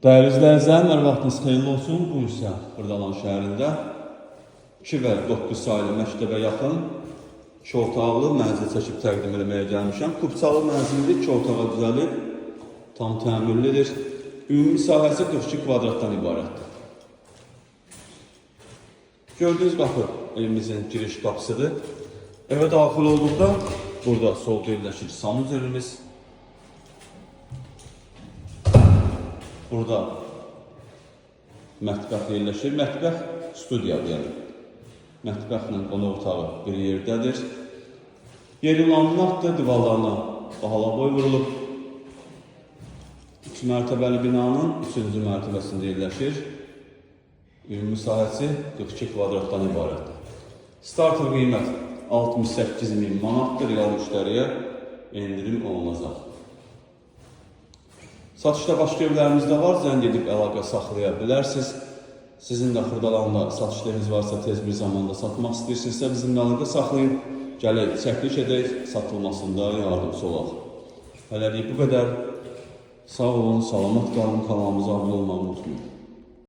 Değerli izləyicilərim, vaxtınız xeyirli olsun. Bu isə Xırdalan şəhərində 2 və 9 saylı məktəbə yaxın 2 otaqlı mənzil çəkib təqdim etməyə gəlmişəm. Kubçalı mənzildir, 2 otağa düzəlib, tam təmirlidir. Ümumi sahəsi 42 kvadratdan ibarətdir. Gördüyünüz qapı evimizin giriş qapısıdır. Evə daxil olduqda burada solda yerləşir sanuzerimiz. Burada mətbəx yerləşir. Mətbəx studiyadır. Mətbəxlə qonaq otağı bir yerdədir. Yeri laminatdır, divarlarına bahala boy vurulub. 3 mərtəbəli binanın 3-cü mərtəbəsində yerləşir. Ümumi sahəsi 42 kvadratdan ibarətdir. Starter qiymət 68.000 manatdır. Real müştəriyə endirim olunacaq. Satışda başqa evlərimizdə var, zəng edib əlaqə saxlaya bilərsiniz. Sizin də Xırdalanda satışlarınız varsa, tez bir zamanda satmaq istəyirsinizsə, bizimlə əlaqə saxlayın. Gələk, çəkiliş edək, satılmasında yardımcı olaq. Hələlik bu qədər. Sağ olun, salamat qalın, kanalımıza abunə olmağı unutmayın.